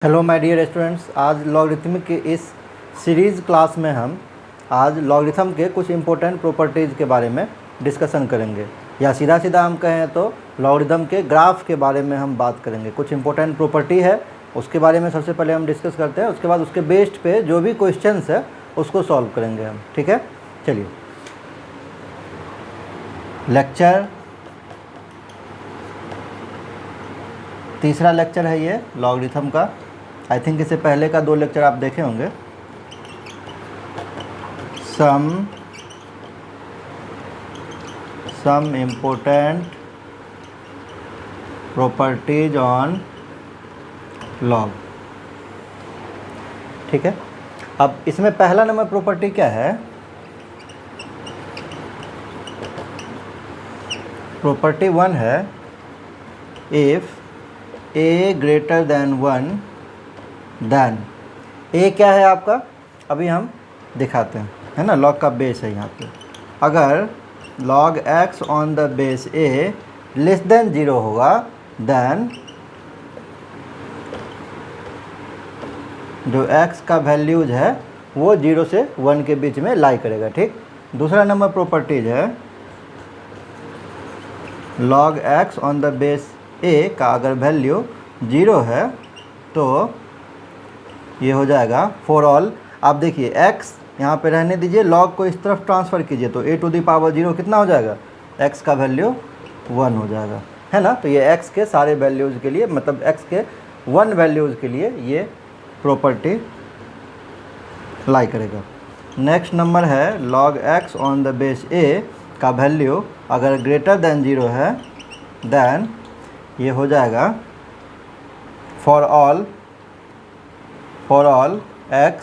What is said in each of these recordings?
Hello my dear students, आज logarithm के इस सीरीज़ क्लास में हम आज लॉगरिथम के कुछ इम्पोर्टेंट प्रॉपर्टीज़ के बारे में डिस्कशन करेंगे, या सीधा सीधा हम कहें तो लॉगरिथम के ग्राफ के बारे में हम बात करेंगे। कुछ इम्पोर्टेंट प्रॉपर्टी है, उसके बारे में सबसे पहले हम डिस्कस करते हैं। उसके बाद उसके बेस्ड पे जो भी क्वेश्चंस है उसको सॉल्व करेंगे हम। ठीक है, चलिए। लेक्चर तीसरा लेक्चर है ये लॉगरिथम का। आई थिंक इससे पहले का 2 लेक्चर आप देखे होंगे। Some important properties on log. ठीक है, अब इसमें पहला नंबर प्रॉपर्टी क्या है? प्रॉपर्टी 1 है if a greater than 1 then a क्या है आपका, अभी हम दिखाते हैं, है ना। लॉग का बेस है यहाँ पे। अगर log x on the base a less than 0 होगा देन जो x का वैल्यूज है वो 0 से 1 के बीच में लाई करेगा। ठीक, दूसरा नंबर प्रॉपर्टीज है log x on the base a का अगर वैल्यू 0 है तो ये हो जाएगा फॉर ऑल। आप देखिए x यहाँ पे रहने दीजिए, log को इस तरफ ट्रांसफ़र कीजिए तो a टू द पावर 0 कितना हो जाएगा? x का वैल्यू 1 हो जाएगा, है ना। तो ये x के सारे वैल्यूज़ के लिए, मतलब x के 1 वैल्यूज़ के लिए ये प्रॉपर्टी लाई करेगा। नेक्स्ट नंबर है log x on the base a का वैल्यू अगर ग्रेटर देन 0 है देन ये हो जाएगा for all x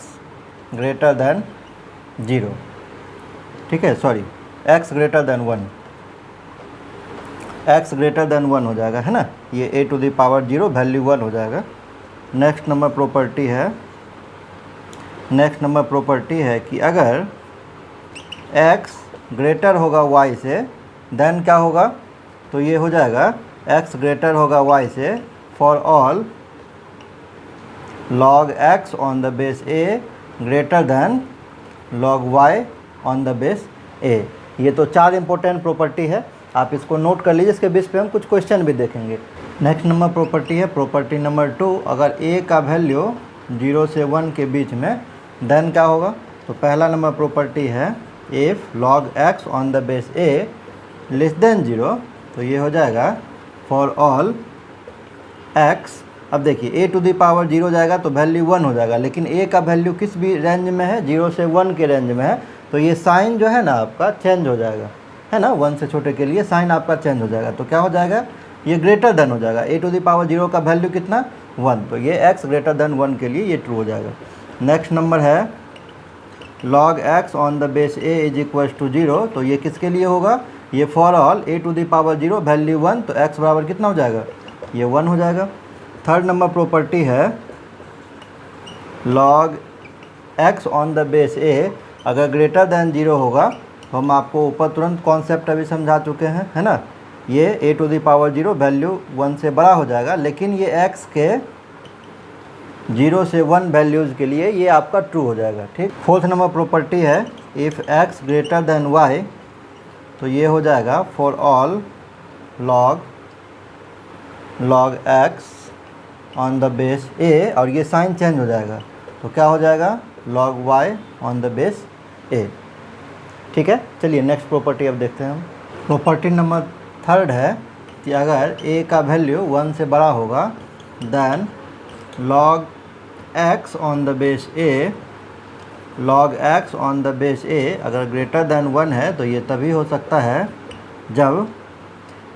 greater than 0। ठीक है, sorry, x greater than 1, x greater than 1 हो जाएगा, है ना। ये a to the power 0 value 1 हो जाएगा। नेक्स्ट नंबर प्रॉपर्टी है कि अगर x ग्रेटर होगा y से देन क्या होगा? तो ये हो जाएगा x ग्रेटर होगा y से for all log x on the base a greater then log y on the base a। ये तो 4 इंपॉर्टेंट प्रॉपर्टी है, आप इसको नोट कर लीजिए। इसके बेस पे हम कुछ क्वेश्चन भी देखेंगे। नेक्स्ट नंबर प्रॉपर्टी है प्रॉपर्टी नंबर 2। अगर a का वैल्यू 0 से 1 के बीच में देन क्या होगा? तो पहला नंबर प्रॉपर्टी है if log x on the base a less than 0, तो ये हो जाएगा फॉर ऑल x। अब देखिए a टू द पावर 0 जाएगा तो वैल्यू 1 हो जाएगा, लेकिन a का वैल्यू किस भी रेंज में है? 0 से 1 के रेंज में है, तो ये साइन जो है ना आपका चेंज हो जाएगा, है ना। 1 से छोटे के लिए साइन आपका चेंज हो जाएगा, तो क्या हो जाएगा? ये ग्रेटर देन हो जाएगा। a टू द पावर 0 का वैल्यू कितना? 1, तो ये x ग्रेटर देन 1 के लिए ये ट्रू हो जाएगा। नेक्स्ट नंबर है log x on the base a is equal to 0, तो ये किसके लिए होगा? ये for all a to the power 0 value 1, तो x बराबर कितना हो जाएगा? ये 1 हो जाएगा। थर्ड नंबर प्रॉपर्टी है log x on the base a अगर ग्रेटर देन 0 होगा, तो हम आपको ऊपर तुरंत कॉन्सेप्ट अभी समझा चुके हैं, है ना। ये a to the power 0 value 1 से बड़ा हो जाएगा, लेकिन ये x के 0 से 1 वैल्यूज़ के लिए ये आपका ट्रू हो जाएगा। ठीक, फोर्थ नंबर प्रॉपर्टी है if x greater then y, तो ये हो जाएगा for all log x on the base a, और ये साइन चेंज हो जाएगा, तो क्या हो जाएगा? log y on the base a। ठीक है, चलिए नेक्स्ट प्रॉपर्टी अब देखते हैं हम। प्रॉपर्टी नंबर 3 है कि अगर a का वैल्यू 1 से बड़ा होगा then log x on the base a अगर ग्रेटर देन 1 है, तो ये तभी हो सकता है जब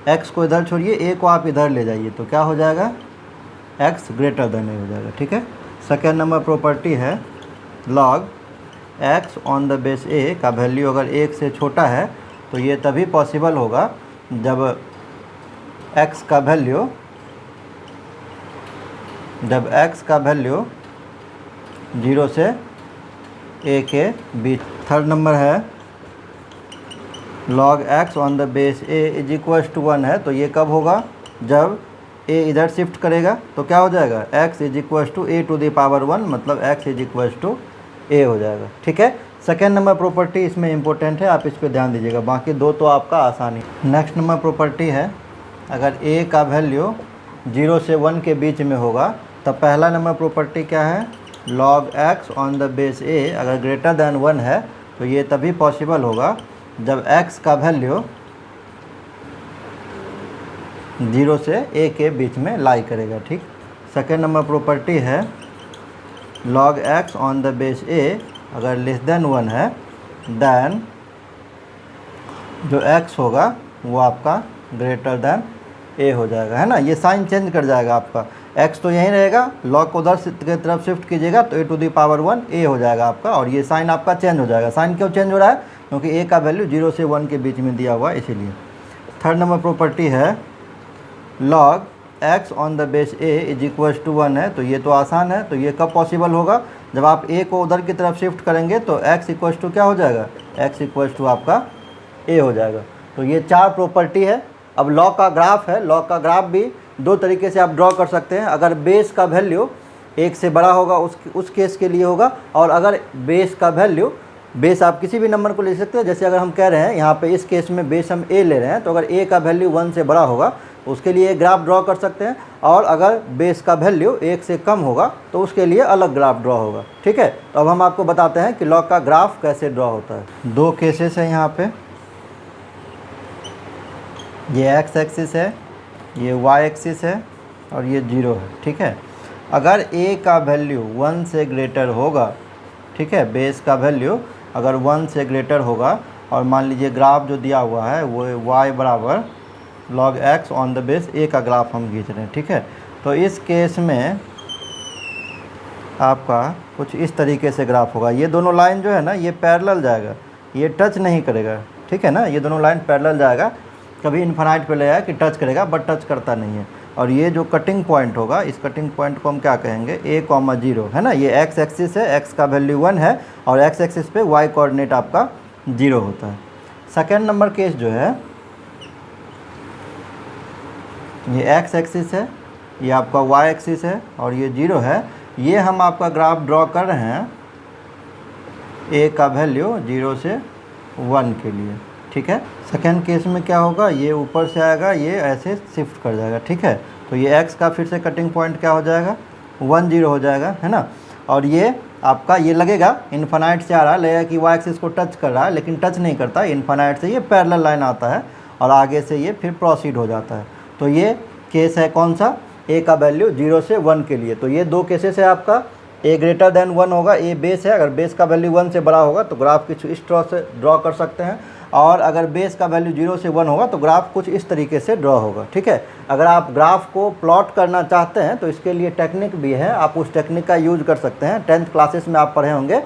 x को इधर छोड़िए, a को आप इधर ले जाइए, तो क्या हो जाएगा? x ग्रेटर देन a हो जाएगा। ठीक है, सेकेंड नंबर प्रॉपर्टी है log x on the base a का वैल्यू अगर 1 से छोटा है, तो ये तभी पॉसिबल होगा जब x का वैल्यू 0 से a के बीच। थर्ड नंबर है log x on the base a is equal to 1 है, तो ये कब होगा? जब ए इधर शिफ्ट करेगा तो क्या हो जाएगा, x is equal to A to the power 1, मतलब x is equal to A हो जाएगा। ठीक है, सेकेंड नंबर प्रॉपर्टी इसमें इंपॉर्टेंट है, आप इस पर ध्यान दीजिएगा, बाकी दो तो आपका आसानी। नेक्स्ट नंबर प्रॉपर्टी है, अगर a का वैल्यू 0 से 1 के बीच में होगा तब पहला नंबर प्रॉपर्टी क्या है, log x on the base a अगर ग्रेटर दैन 1 है तो ये तभी पॉसिबल होगा जब x का वैल्यू 0 से a के बीच में लाई करेगा। ठीक, सेकेंड नंबर प्रॉपर्टी है log x on the base a अगर लेस देन 1 है, दैन जो x होगा वो आपका ग्रेटर दैन a हो जाएगा, है ना। ये साइन चेंज कर जाएगा आपका, x तो यहीं रहेगा, log को उधर की तरफ शिफ्ट कीजिएगा तो a to the power 1 a हो जाएगा आपका, और ये साइन आपका चेंज हो जाएगा। साइन क्यों चेंज हो रहा है, क्योंकि a का वैल्यू 0 से 1 के बीच में दिया हुआ है इसीलिए। थर्ड नंबर प्रॉपर्टी है log x on the base a is equal to 1 है, तो ये तो आसान है, तो ये कब पॉसिबल होगा, जब आप a को उधर की तरफ शिफ्ट करेंगे तो x इक्वल टू क्या हो जाएगा, x इक्वल टू आपका a हो जाएगा। तो ये चार प्रॉपर्टी है। अब लॉग का ग्राफ है, लॉग का ग्राफ भी दो तरीके से आप ड्रॉ कर सकते हैं। अगर बेस का वैल्यू 1 से बड़ा होगा उस केस के लिए होगा, और अगर बेस का वैल्यू, बेस आप किसी भी नंबर को ले सकते हैं, जैसे अगर हम कह रहे हैं यहाँ पे इस केस में बेस हम a ले रहे हैं, तो अगर a का वैल्यू 1 से बड़ा होगा उसके लिए ग्राफ ड्रॉ कर सकते हैं, और अगर बेस का वैल्यू 1 से कम होगा तो उसके लिए अलग ग्राफ ड्रॉ होगा। ठीक है, तो अब हम आपको बताते हैं कि लॉग का ग्राफ कैसे ड्रॉ होता है। दो केसेस हैं यहाँ पे, ये x एक्सिस है, ये y एक्सिस है, और ये 0 है। ठीक है, अगर a का वैल्यू 1 से ग्रेटर होगा, ठीक है, बेस का वैल्यू अगर 1 से ग्रेटर होगा, और मान लीजिए ग्राफ जो दिया हुआ है वो y बराबर log x on the base a का ग्राफ हम खींच रहे हैं। ठीक है, तो इस केस में आपका कुछ इस तरीके से ग्राफ होगा। ये दोनों लाइन जो है ना ये पैरेलल जाएगा, ये टच नहीं करेगा। ठीक है ना, ये दोनों लाइन पैरेलल जाएगा, कभी इन्फिनाइट पे ले आया कि टच करेगा, बट टच करता नहीं है। और ये जो कटिंग पॉइंट होगा, इस कटिंग पॉइंट को हम क्या कहेंगे, a,0 है ना। ये x एक्सिस है, x का वैल्यू 1 है, और x एक्सिस पे y कोऑर्डिनेट आपका 0 होता है। सेकेंड नंबर केस जो है, ये x एक्सिस है, ये आपका y एक्सिस है, और ये 0 है। ये हम आपका ग्राफ ड्रॉ कर रहे हैं a का वैल्यू 0 से 1 के लिए। ठीक है, सेकेंड केस में क्या होगा, ये ऊपर से आएगा, ये ऐसे शिफ्ट कर जाएगा। ठीक है, तो ये x का फिर से कटिंग पॉइंट क्या हो जाएगा, 1 0 हो जाएगा, है ना। और ये आपका ये लगेगा इन्फिनाइट से आ रहा है, लगेगा कि y एक्सिस को टच कर रहा है, लेकिन टच नहीं करता। इन्फिनाइट से ये पैरेलल लाइन आता है और आगे से ये फिर प्रोसीड हो जाता है। तो ये केस है कौन सा, a का वैल्यू 0 से 1 के लिए। तो ये दो केसेस है आपका, a ग्रेटर देन 1 होगा, a बेस है, अगर बेस का वैल्यू 1 से बड़ा होगा तो ग्राफ कुछ इस तरह से ड्रॉ कर सकते हैं, और अगर बेस का वैल्यू 0 से 1 होगा तो ग्राफ कुछ इस तरीके से ड्रॉ होगा। ठीक है, अगर आप ग्राफ को प्लॉट करना चाहते हैं तो इसके लिए टेक्निक भी है, आप उस टेक्निक का यूज कर सकते हैं। 10th क्लासेस में आप पढ़े होंगे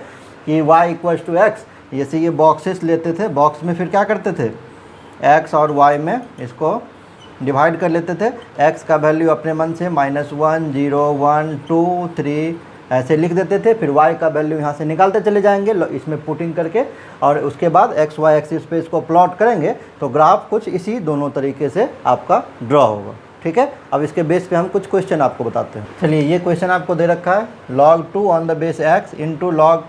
कि y इक्वल टू x, जैसे ये बॉक्सेस लेते थे, बॉक्स में फिर क्या करते थे, x और y में इसको डिवाइड कर लेते थे। x का वैल्यू अपने मन से -1 0 1 2 3 ऐसे लिख देते थे, फिर y का वैल्यू यहाँ से निकालते चले जाएंगे इसमें पुटिंग करके, और उसके बाद x y एक्सिस पे इसको प्लॉट करेंगे तो ग्राफ कुछ इसी दोनों तरीके से आपका ड्रॉ होगा। ठीक है, अब इसके बेस पे हम कुछ क्वेश्चन आपको बताते हैं। चलिए, ये क्वेश्चन आपको दे रखा है, log 2 on the base x into log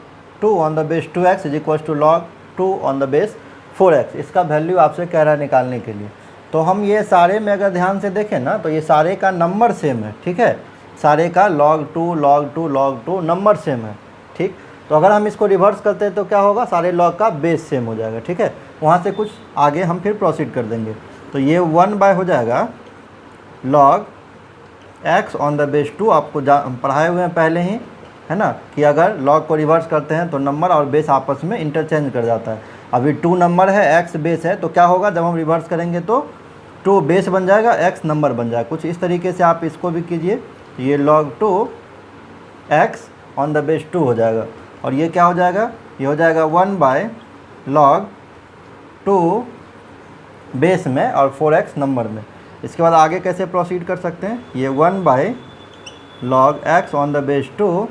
2 on the base 2x is equal to log 2 on the base 4x। इसका वैल्यू आपसे कह रहा है निकालने के लिए। तो हम ये सारे में अगर ध्यान से देखें ना तो ये सारे का नंबर सेम है। ठीक है, सारे का log 2 log 2 log 2 number same है। ठीक, तो अगर हम इसको रिवर्स करते हैं तो क्या होगा, सारे लॉग का बेस सेम हो जाएगा। ठीक है, वहाँ से कुछ आगे हम फिर प्रोसीड कर देंगे। तो ये 1 हो जाएगा log x on the base 2, आपको हम पढ़ाए हुए हैं पहले ही, है ना, कि अगर log को रिवर्स करते हैं तो नंबर और बेस आपस में इंटरचेंज कर जाता है। अभी 2 नंबर है, x बेस है, तो क्या होगा जब हम रिवर्स करेंगे तो 2 बेस बन जाएगा, x नंबर बन जाएगा। कुछ इस तरीके से आप इसको भी कीजिए, ये log 2 x on the base 2 हो जाएगा, और ये क्या हो जाएगा, ये हो जाएगा 1 log 2 बेस में और 4x नंबर में। इसके बाद आगे कैसे प्रोसीड कर सकते हैं, ये 1 log x on the base 2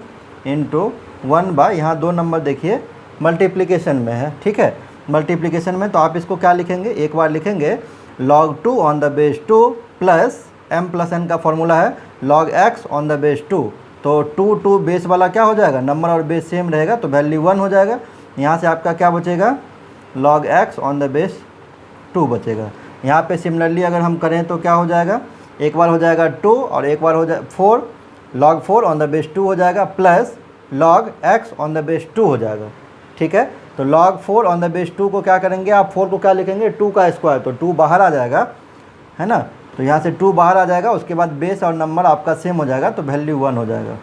into 1 यहाँ 2 नंबर देखिए मल्टीप्लिकेशन में है। ठीक है, मल्टीप्लिकेशन में तो आप इसको क्या लिखेंगे, एक बार लिखेंगे log 2 on the base 2 plus m plus n का फॉर्मूला है log x on the base 2। तो 2 बेस वाला क्या हो जाएगा, नंबर और बेस सेम रहेगा तो वैल्यू 1 हो जाएगा। यहाँ से आपका क्या बचेगा, log x on the base 2 बचेगा। यहाँ पे सिमिलरली अगर हम करें तो क्या हो जाएगा, एक बार हो जाएगा 2 और एक बार हो जाए 4, log 4 ऑन द बेस 2 हो जाएगा plus log x on the base 2 हो जाएगा। ठीक है, तो log 4 ऑन द बेस 2 को क्या करेंगे, आप 4 को क्या लिखेंगे, 2 का स्क्वायर, तो 2 बाहर आ जाएगा, है ना। तो यहाँ से 2 बाहर आ जाएगा, उसके बाद बेस और नंबर आपका सेम हो जाएगा तो वैल्यू 1 हो जाएगा।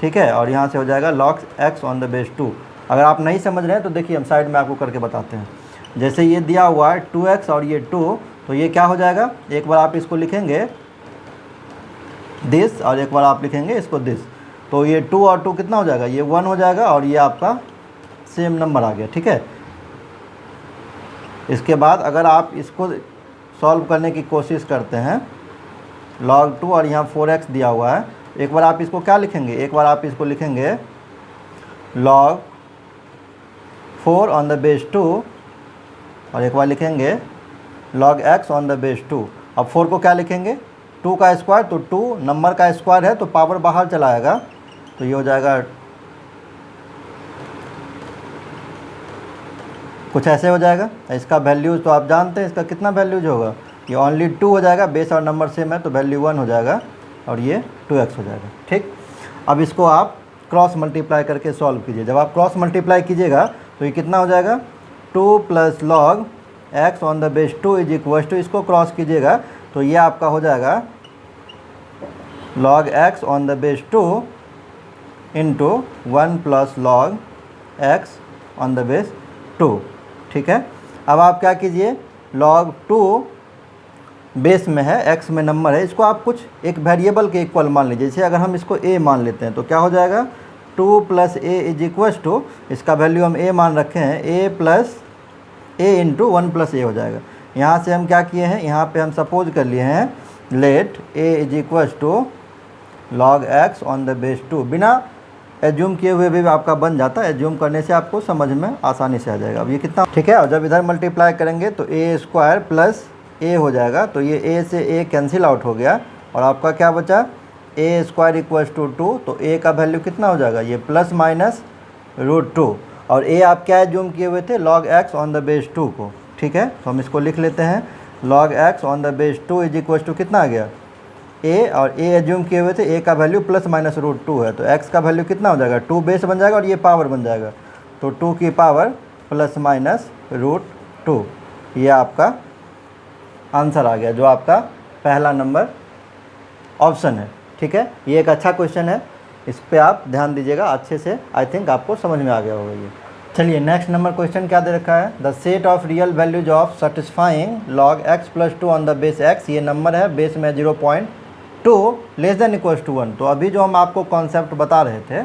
ठीक है, और यहाँ से हो जाएगा log x on the base 2। अगर आप नहीं समझ रहे हैं तो देखिए हम साइड में आपको करके बताते हैं। जैसे ये दिया हुआ है 2x और ये 2, तो ये क्या हो जाएगा, एक बार आप इसको लिखेंगे दिस और एक बार आप लिखेंगे इसको दिस, तो ये 2 और 2 कितना हो जाएगा, ये 1 हो जाएगा और ये आपका सेम नंबर आ गया। ठीक है, इसके बाद अगर आप इसको सॉल्व करने की कोशिश करते हैं, log 2 और यहाँ 4x दिया हुआ है, एक बार आप इसको क्या लिखेंगे, एक बार आप इसको लिखेंगे log 4 ऑन द बेस 2 और एक बार लिखेंगे log x on the base 2। अब 4 को क्या लिखेंगे, 2 का स्क्वायर, तो 2 नंबर का स्क्वायर है तो पावर बाहर चला आएगा, तो ये हो जाएगा कुछ ऐसे हो जाएगा। इसका वैल्यूज़ तो आप जानते हैं, इसका कितना वैल्यूज होगा, ये ओनली 2 हो जाएगा, बेस और नंबर सेम है तो वैल्यू 1 हो जाएगा और ये 2x हो जाएगा। ठीक, अब इसको आप क्रॉस मल्टीप्लाई करके सॉल्व कीजिए। जब आप क्रॉस मल्टीप्लाई कीजिएगा तो ये कितना हो जाएगा, 2 plus log x on the base 2 is equal to, इसको क्रॉस कीजिएगा तो ये आपका हो जाएगा log x on the base 2 into 1 plus log x on the base 2। ठीक है, अब आप क्या कीजिए, log 2 बेस में है, x में नंबर है, इसको आप कुछ एक वेरिएबल के इक्वल मान लीजिए। जैसे अगर हम इसको a मान लेते हैं तो क्या हो जाएगा, 2 plus a is equal to, इसका वैल्यू हम a मान रखे हैं, a plus a into 1 plus a हो जाएगा। यहाँ से हम क्या किए हैं, यहाँ पे हम सपोज कर लिए हैं let a is equal to log x on the base 2। बिना एज्यूम किए हुए भी आपका बन जाता है, एज्यूम करने से आपको समझ में आसानी से आ जाएगा। अब ये कितना, ठीक है, और जब इधर मल्टीप्लाई करेंगे तो a स्क्वायर प्लस a हो जाएगा, तो ये a से a कैंसिल आउट हो गया और आपका क्या बचा, a स्क्वायर इक्वल्स टू 2, तो a का वैल्यू कितना हो जाएगा, ये प्लस माइनस √2, और a आप क्या एज्यूम किए हुए थे, log x on the base 2 को। ठीक है, तो हम इसको लिख लेते हैं, log x on the base 2 is equals to कितना आ गया, a, और a एज्यूम किए हुए थे, a का वैल्यू प्लस माइनस √2 है, तो x का वैल्यू कितना हो जाएगा, 2 बेस बन जाएगा और ये पावर बन जाएगा, तो 2 की पावर प्लस माइनस √2, ये आपका आंसर आ गया, जो आपका पहला नंबर ऑप्शन है। ठीक है, ये एक अच्छा क्वेश्चन है, इस पर आप ध्यान दीजिएगा अच्छे से, आई थिंक आपको समझ में आ गया होगा ये। चलिए नेक्स्ट नंबर क्वेश्चन क्या दे रखा है, the set of real values of satisfying log x plus 2 on the base x, ये नंबर है, बेस में 0.2 लेस देन इक्वल्स टू 1। तो अभी जो हम आपको कॉन्सेप्ट बता रहे थे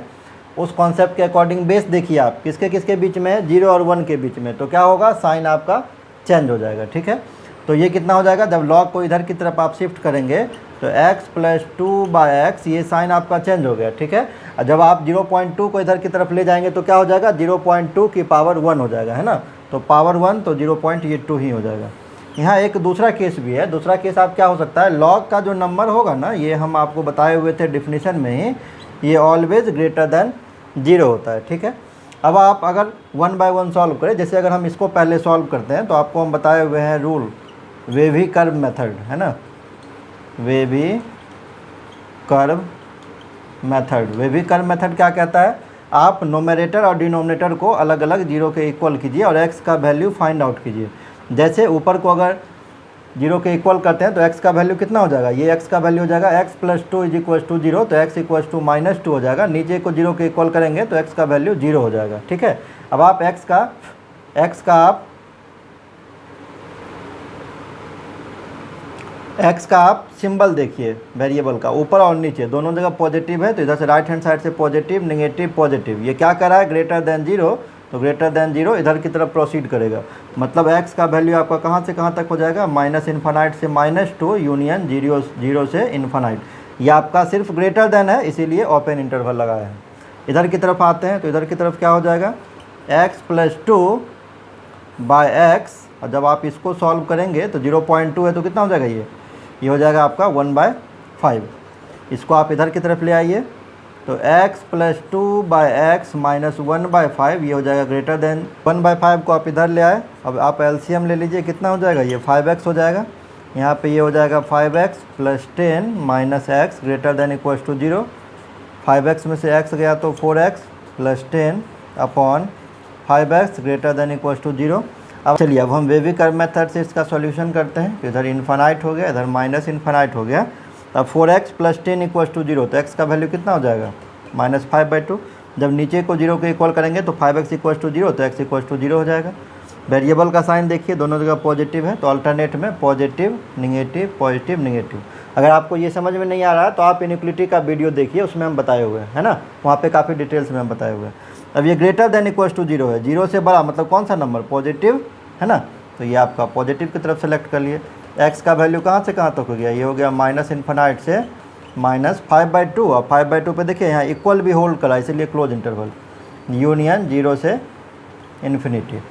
उस कॉन्सेप्ट के अकॉर्डिंग बेस देखिए आप किसके किसके बीच में है, 0 और 1 के बीच में, तो क्या होगा, साइन आपका चेंज हो जाएगा। ठीक है, तो ये कितना हो जाएगा, जब log को इधर की तरफ आप शिफ्ट करेंगे तो x प्लस 2/x, ये साइन आपका चेंज हो गया। ठीक है, और जब आप 0.2 को इधर की तरफ ले जाएंगे तो क्या हो जाएगा, 0.2 की पावर 1 हो जाएगा, है ना, तो पावर 1 तो 0.2 ही हो जाएगा। यहाँ एक दूसरा केस भी है, दूसरा केस आप क्या हो सकता है, log का जो नंबर होगा ना, ये हम आपको बताए हुए थे डिफिनीशन में ही, ये ऑलवेज ग्रेटर देन 0 होता है। ठीक है, अब आप अगर 1 बाय 1 सॉल्व करें, जैसे अगर हम इसको पहले सॉल्व करते हैं तो आपको हम बताए हुए हैं रूल, वेवी कर्व मेथड, है ना, wavy curve method. Wavy curve method क्या कहता है, आप नोमरेटर और डिनोमिनेटर को अलग अलग 0 के इक्वल कीजिए और x का वैल्यू फाइंड आउट कीजिए। जैसे ऊपर को अगर 0 के इक्वल करते हैं तो x का वैल्यू कितना हो जाएगा, ये x का वैल्यू हो जाएगा x plus 2 is equal to 0, तो x इक्वल्स टू माइनस 2 हो जाएगा। नीचे को 0 के इक्वल करेंगे तो x का वैल्यू 0 हो जाएगा। ठीक है, अब आप x का आप सिंबल देखिए वेरिएबल का, ऊपर और नीचे दोनों जगह पॉजिटिव है, तो इधर से राइट हैंड साइड से पॉजिटिव नेगेटिव पॉजिटिव, ये क्या कर रहा है, ग्रेटर देन 0, तो ग्रेटर देन 0 इधर की तरफ प्रोसीड करेगा, मतलब x का वैल्यू आपका कहाँ से कहाँ तक हो जाएगा, -∞ से -2 यूनियन 0 से इन्फानाइट। ये आपका सिर्फ ग्रेटर देन है, इसीलिए ओपन इंटरवल लगाया है। इधर की तरफ आते हैं तो इधर की तरफ क्या हो जाएगा, x प्लस 2/x, और जब आप इसको सॉल्व करेंगे तो 0.2 है तो कितना हो जाएगा, ये ये हो जाएगा आपका 1/5। इसको आप इधर की तरफ ले आइए तो x + 2/x - 1/5 ये हो जाएगा ग्रेटर देन 1/5 को आप इधर ले आए। अब आप एलसीएम ले लीजिए, कितना हो जाएगा, ये 5x हो जाएगा। यहाँ पे ये हो जाएगा 5x + 10 - x greater than equals to 0। 5x में से x गया तो 4x + 10 upon 5x greater than equals to 0। अब चलिए अब हम वेविकर मेथड से इसका सॉल्यूशन करते हैं। तो इधर इन्फानाइट हो गया, इधर माइनस इन्फानाइट हो गया। अब 4x + 10 इक्वल्स टू 0, तो x का वैल्यू कितना हो जाएगा, -5/2। जब नीचे को 0 के इक्वल करेंगे तो 5x इक्वल्स टू 0, तो x इक्वल्स टू 0 हो जाएगा। वेरिएबल का साइन देखिए, दोनों जगह पॉजिटिव है, तो अल्टरनेट में पॉजिटिव निगेटिव पॉजिटिव निगेटिव। अगर आपको ये समझ में नहीं आ रहा है तो आप इनइक्वालिटी का वीडियो देखिए, उसमें हम बताए हुए हैं, है ना, वहाँ पे काफ़ी डिटेल्स में हम बताए हुए हैं। अब ये ग्रेटर देन इक्वल्स टू 0 है, 0 से बड़ा मतलब कौन सा नंबर, पॉजिटिव, है ना, तो ये आपका पॉजिटिव की तरफ सेलेक्ट कर लिए। x का वैल्यू कहाँ से कहाँ तक हो गया, ये हो गया -∞ से -5/2। और 5/2 पे देखिए यहाँ इक्वल भी होल्ड करा, इसीलिए क्लोज इंटरवल, यूनियन 0 से इन्फिनिटी।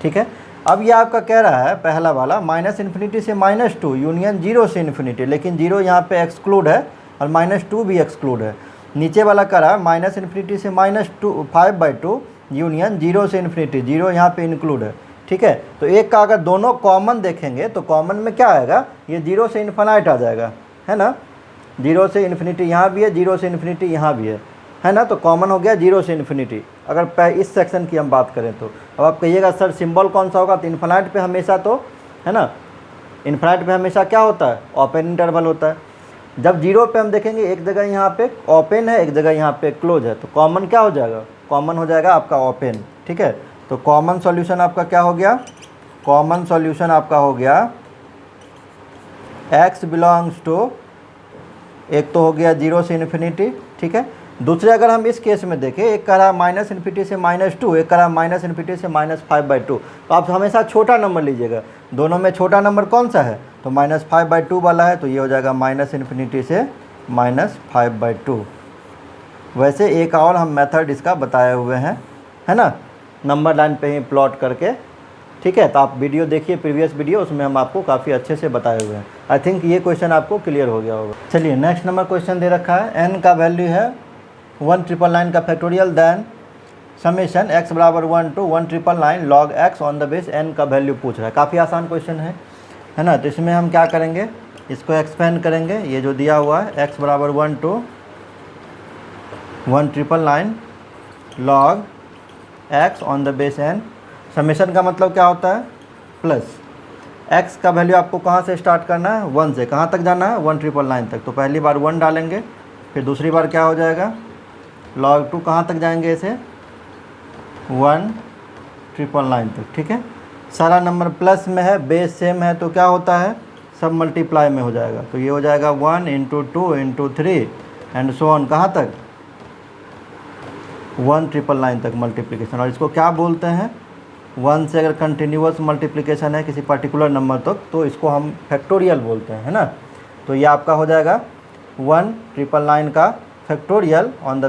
ठीक है, अब ये आपका कह रहा है पहला वाला -∞ से -2 यूनियन 0 से इन्फिनिटी, लेकिन 0 यहाँ पे एक्सक्लूड है और -2 भी एक्सक्लूड है। नीचे वाला कह रहा है -∞ से -5/2 यूनियन 0 से इन्फिनिटी, 0 यहाँ पे इंक्लूड है। ठीक है, तो एक का अगर दोनों कॉमन देखेंगे तो कॉमन में क्या आएगा, ये 0 से इन्फिनाइट आ जाएगा, है ना, 0 से इन्फिनिटी यहाँ भी है, 0 से इन्फिनिटी यहाँ भी है ना, तो कॉमन हो गया 0 से इन्फिनिटी। अगर इस सेक्शन की हम बात करें तो अब आप कहिएगा सर सिंबल कौन सा होगा, तो इन्फिनाइट पे हमेशा तो, है ना, इन्फिनाइट पे हमेशा क्या होता है, ओपन इंटरवल होता है। जब 0 पे हम देखेंगे एक जगह यहाँ पे ओपन है, एक जगह यहाँ पे क्लोज है, तो कॉमन क्या हो जाएगा, कॉमन हो जाएगा आपका ओपन। ठीक है, तो कॉमन सॉल्यूशन आपका क्या हो गया, कॉमन सॉल्यूशन आपका हो गया x बिलोंग्स टू, एक तो हो गया 0 से इन्फिनिटी। ठीक है, दूसरे अगर हम इस केस में देखें, एक कह रहा -∞ से -2, एक कह रहा -∞ से -5/2, तो आप हमेशा छोटा नंबर लीजिएगा। दोनों में छोटा नंबर कौन सा है, तो -5/2 वाला है, तो ये हो जाएगा -∞ से -5/2। वैसे एक और हम मेथड इसका बताए हुए हैं, है ना, नंबर लाइन पे ही प्लॉट करके। ठीक है, तो आप वीडियो देखिए, प्रीवियस वीडियो, उसमें हम आपको काफ़ी अच्छे से बताए हुए हैं। आई थिंक ये क्वेश्चन आपको क्लियर हो गया होगा। चलिए नेक्स्ट नंबर क्वेश्चन दे रखा है, n का वैल्यू है 1,999 का factorial, then summation x = 1 to 1,999 log x on the base n का वैल्यू पूछ रहा है। काफ़ी आसान क्वेश्चन है ना, तो इसमें हम क्या करेंगे, इसको एक्सपेंड करेंगे। ये जो दिया हुआ है x = 1 to 1,999 log x on the base n, summation का मतलब क्या होता है, प्लस x का वैल्यू आपको कहाँ से स्टार्ट करना है, 1 से कहाँ तक जाना है, 1,999 तक। तो पहली बार 1 डालेंगे, फिर दूसरी बार क्या हो जाएगा, log 2 कहाँ तक जाएंगे, इसे 1,999 तक। ठीक है, सारा नंबर प्लस में है, बेस सेम है, तो क्या होता है, सब मल्टीप्लाई में हो जाएगा। तो ये हो जाएगा 1 × 2 × 3 एंड सो ऑन, कहाँ तक, 1,999 तक मल्टीप्लिकेशन। और इसको क्या बोलते हैं, 1 से अगर कंटिन्यूअस मल्टीप्लिकेशन है किसी पर्टिकुलर नंबर तक, तो इसको हम फैक्टोरियल बोलते हैं, है ना। तो ये आपका हो जाएगा 1,999 का फैक्टोरियल ऑन द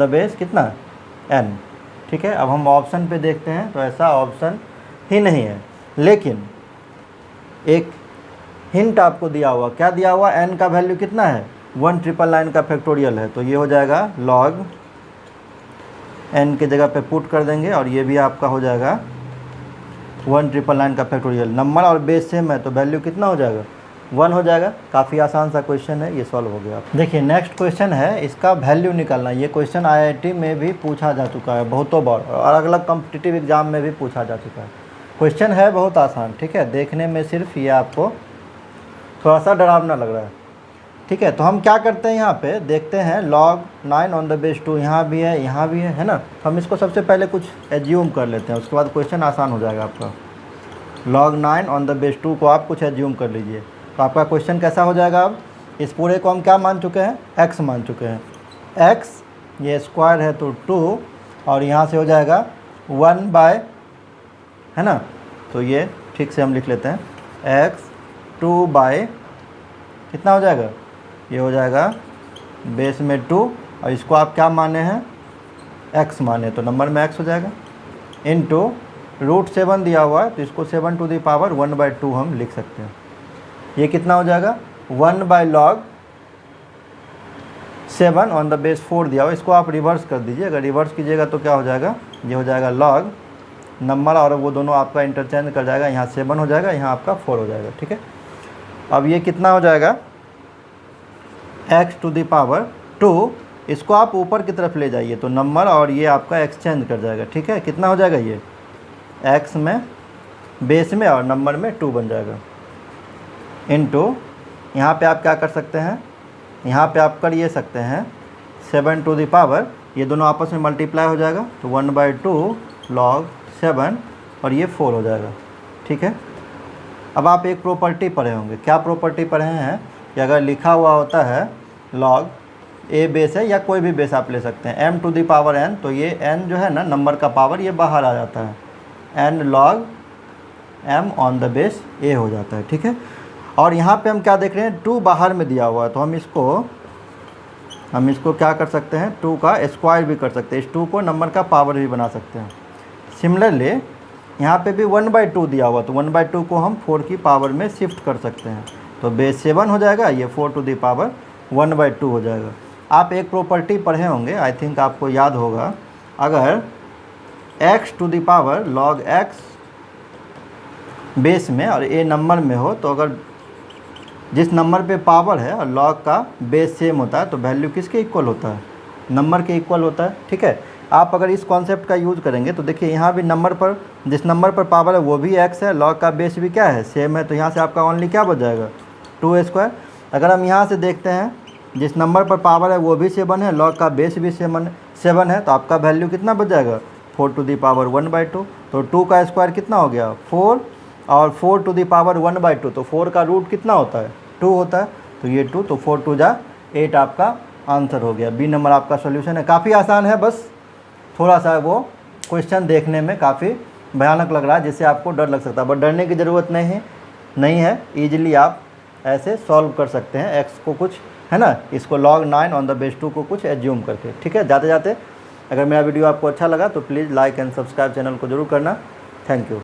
बेस कितना, n। ठीक है, अब हम ऑप्शन पे देखते हैं, तो ऐसा ऑप्शन ही नहीं है, लेकिन एक हिंट आपको दिया हुआ, क्या दिया हुआ, n का वैल्यू कितना है, 1,999 का फैक्टोरियल है, तो ये हो जाएगा log n के जगह पे पुट कर देंगे, और ये भी आपका हो जाएगा 1,999 का फैक्टोरियल। नंबर और बेस सेम है, तो वैल्यू कितना हो जाएगा, 1 हो जाएगा। काफ़ी आसान सा क्वेश्चन है, ये सॉल्व हो गया। देखिए नेक्स्ट क्वेश्चन है, इसका वैल्यू निकालना। ये क्वेश्चन IIT में भी पूछा जा चुका है बहुतों बार, और अलग अलग कॉम्पिटिटिव एग्जाम में भी पूछा जा चुका है। क्वेश्चन है बहुत आसान, ठीक है, देखने में सिर्फ ये आपको थोड़ा सा डरावना लग रहा है। ठीक है, तो हम क्या करते हैं, यहाँ पे देखते हैं log 9 ऑन द बेस 2, यहाँ भी है ना। तो हम इसको सबसे पहले कुछ एज्यूम कर लेते हैं, उसके बाद क्वेश्चन आसान हो जाएगा आपका। log 9 ऑन द बेस 2 को आप कुछ एज्यूम कर लीजिए, तो आपका क्वेश्चन कैसा हो जाएगा। अब इस पूरे को हम क्या मान चुके हैं, x मान चुके हैं। x ये स्क्वायर है तो 2, और यहाँ से हो जाएगा 1/, है ना, तो ये ठीक से हम लिख लेते हैं, x 2/, कितना हो जाएगा, ये हो जाएगा बेस में 2, और इसको आप क्या माने हैं, x माने, तो नंबर में x हो जाएगा, इनटू √7 दिया हुआ है, तो इसको 7 to the power 1/2 हम लिख सकते हैं। ये कितना हो जाएगा 1/log 7 ऑन द बेस 4 दिया हुआ, इसको आप रिवर्स कर दीजिए। अगर रिवर्स कीजिएगा तो क्या हो जाएगा, ये हो जाएगा log नंबर और वो दोनों आपका इंटरचेंज कर जाएगा, यहाँ 7 हो जाएगा, यहाँ आपका 4 हो जाएगा। ठीक है, अब ये कितना हो जाएगा x⁻², इसको आप ऊपर की तरफ ले जाइए तो नंबर और ये आपका एक्सचेंज कर जाएगा। ठीक है, कितना हो जाएगा, ये x में बेस में और नंबर में 2 बन जाएगा, इनटू यहाँ पे आप क्या कर सकते हैं, यहाँ पे आप कर ये सकते हैं 7, ये दोनों आपस में मल्टीप्लाई हो जाएगा तो 1/2 log 7 और ये 4 हो जाएगा। ठीक है, अब आप एक प्रॉपर्टी पढ़े होंगे, क्या प्रॉपर्टी पढ़े हैं कि अगर लिखा हुआ होता है log a बेस है या कोई भी बेस आप ले सकते हैं m⁻n, तो ये n जो है ना नंबर का पावर ये बाहर आ जाता है, n log m on the base a हो जाता है। ठीक है, और यहाँ पे हम क्या देख रहे हैं 2 बाहर में दिया हुआ है तो हम इसको क्या कर सकते हैं 2 का स्क्वायर भी कर सकते हैं, इस 2 को नंबर का पावर भी बना सकते हैं। सिमिलरली यहाँ पे भी 1/2 दिया हुआ तो 1/2 को हम 4 की पावर में शिफ्ट कर सकते हैं तो बेस 7 हो जाएगा, ये 4⁻1/2 हो जाएगा। आप एक प्रॉपर्टी पढ़े होंगे, आई थिंक आपको याद होगा, अगर x⁻log x बेस में और a नंबर में हो तो अगर जिस नंबर पे पावर है और log का बेस सेम होता है तो वैल्यू किसके इक्वल होता है, नंबर के इक्वल होता है। ठीक है, आप अगर इस कॉन्सेप्ट का यूज़ करेंगे तो देखिए यहाँ भी नंबर पर जिस नंबर पर पावर है वो भी x है, log का बेस भी क्या है सेम है, तो यहाँ से आपका ओनली क्या बच जाएगा 2² अगर हम यहाँ से देखते हैं जिस नंबर पर पावर है वो भी 7 है, log का बेस भी 7 है, तो आपका वैल्यू कितना बच जाएगा 4⁻1/2, तो 2 का स्क्वायर कितना हो गया 4 और 4⁻1/2, तो 4 का रूट कितना होता है 2 होता है, तो ये 2, तो 4 2 जा 8 आपका आंसर हो गया। बी नंबर आपका सॉल्यूशन है। काफ़ी आसान है, बस थोड़ा सा वो क्वेश्चन देखने में काफ़ी भयानक लग रहा है जिससे आपको डर लग सकता है, बट डरने की ज़रूरत नहीं है, ईजिली आप ऐसे सॉल्व कर सकते हैं। एक्स को कुछ है ना, इसको log 9 ऑन द बेस 2 को कुछ एज्यूम करके। ठीक है, जाते जाते अगर मेरा वीडियो आपको अच्छा लगा तो please like and subscribe channel को जरूर करना। Thank you.